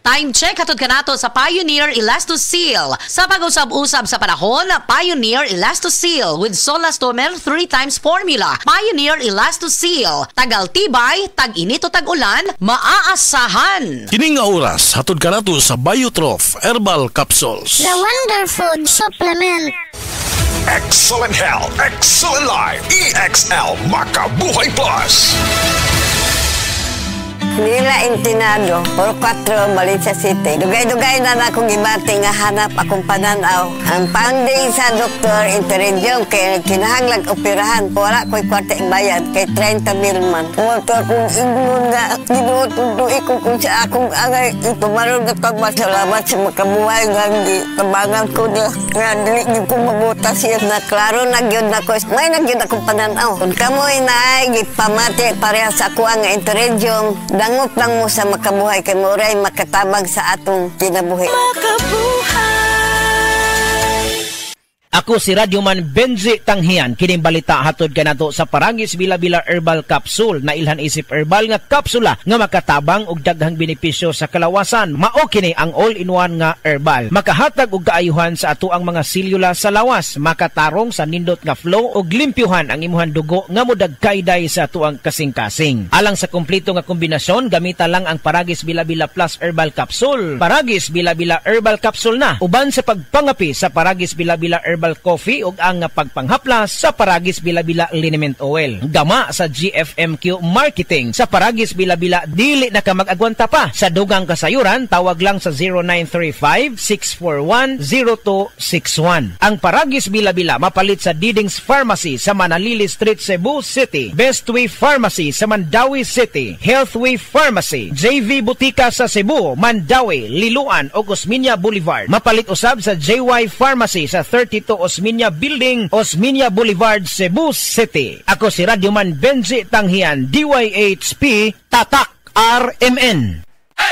Time check hatod kanato sa Pioneer Elastoseal. Sa pag-usab-usab sa panahon, Pioneer Elastoseal with Solastomer 3x formula. Pioneer Elastoseal, tagal tibay, tag-init o tag-ulan, maaasahan. Kining nga oras hatod kanato sa Biotrof Herbal Capsules. The Wonder Food Supplement. Excellent health, excellent life. EXL Makabuhay Plus. Nila Intinado, por 4, Valencia City. Dugay-dugay na akong ibati nga hanap akong pananaw. Ang founding sa Dr. Interregion kay kinahanglag operahan. Wala ko'y kwarta bayad kay 30 mil man. Kumato akong ingon nga, ginututuloy ko kung sa akong angay. Ito maroon na pagmasalamat sa makabuhay nga tabangan ko niya. Nga dili ko mabutas siya na klaro nagyod na ko. May nagyod akong pananaw. Kung kamoy na ay gipamati pareha sa ako ang Interregion, dangot lang mo sa makabuhay kay Moray makatabag sa atong kinabuhi. Ako si Radyoman Benji Tanghian. Kining balita hatod kanato sa Paragis Bila-Bila Herbal Capsule na ilhan isip herbal nga kapsula nga makatabang og daghang benepisyo sa kalawasan. Mao kini ang all-in-one nga herbal. Makahatag og kaayuhan sa ato ang mga selula sa lawas, makatarong sa nindot nga flow og limpyuhan ang imuhang dugo nga modagkayday sa ato ang kasing-kasing. Alang sa kumpleto nga kombinasyon, gamita lang ang Paragis Bila-Bila Plus Herbal Capsule. Paragis Bila-Bila Herbal Capsule na uban sa pagpangapi sa Paragis Bila-Bila Herbal Coffee ug ang pagpanghaplas sa Paragis Bila-Bila Liniment Oil. Gama sa GFMQ Marketing. Sa Paragis Bila-Bila dili na ka mag-agwanta pa. Sa dugang kasayuran, tawag lang sa 0935-641-0261. Ang Paragis Bila-Bila mapalit sa Diding's Pharmacy sa Manalili Street, Cebu City. Bestway Pharmacy sa Mandawi City. Healthway Pharmacy, JV Butika sa Cebu, Mandawi, Liloan ug Osmeña Boulevard. Mapalit usab sa JY Pharmacy sa 32 Osmeña Building, Osmeña Boulevard, Cebu City. Ako si Radyoman Benji Tanghian, DYHP, Tatak RMN.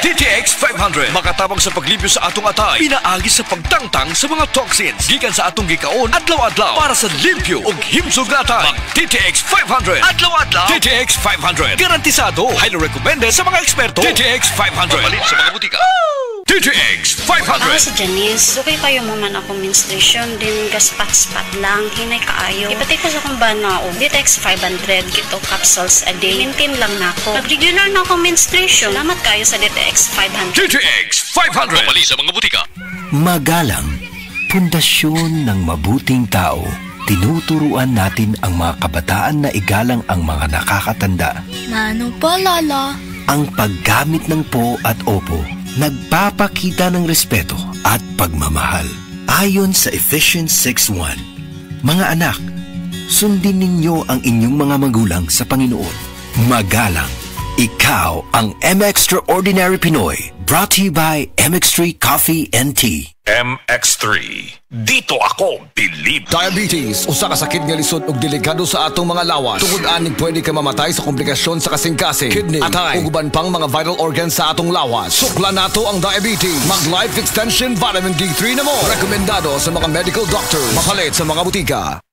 DTX 500 makatabang sa paglibyo sa atong atay, pinaagi sa pagtangtang sa mga toxins gikan sa atong gikaon adlaw-adlaw para sa limpyo ug himsog nga atay. DTX 500 adlaw-adlaw. DTX 500 garantisado, highly recommended sa mga eksperto. DTX 500 mapalit sa mga butika. DTX 500. Ako si Janice. Dugay kayo mo man akong menstruation din gaspat-spat lang. Hinay kaayo. Ipatay ko sa kong banao. DTX 500 kito capsules a day. Maintain lang na ako. Pag-regular na akong menstruation. Salamat kayo sa DTX 500. DTX 500. Mapali sa mga butika. Magalang, pundasyon ng mabuting tao. Tinuturuan natin ang mga kabataan na igalang ang mga nakakatanda. Ano pa, Lala? Ang paggamit ng po at opo nagpapakita ng respeto at pagmamahal. Ayon sa Ephesians 6:1, mga anak, sundin ninyo ang inyong mga magulang sa Panginoon. Magalang, ikaw ang M-Extraordinary Pinoy. Brought to you by MX3 Coffee and Tea. MX3. Dito ako believe. Diabetes, usa ka sakit nga lisod ug delikado sa atong mga lawas. Tungod aning pwede ka mamatay sa komplikasyon sa kasing-kasing, kidney, atay, ug uban pang mga vital organs sa atong lawas. Sukla nato ang diabetes. Mag Life Extension Vitamin D3 na mo. Rekomendado sa mga medical doctors. Mapalit sa mga butika.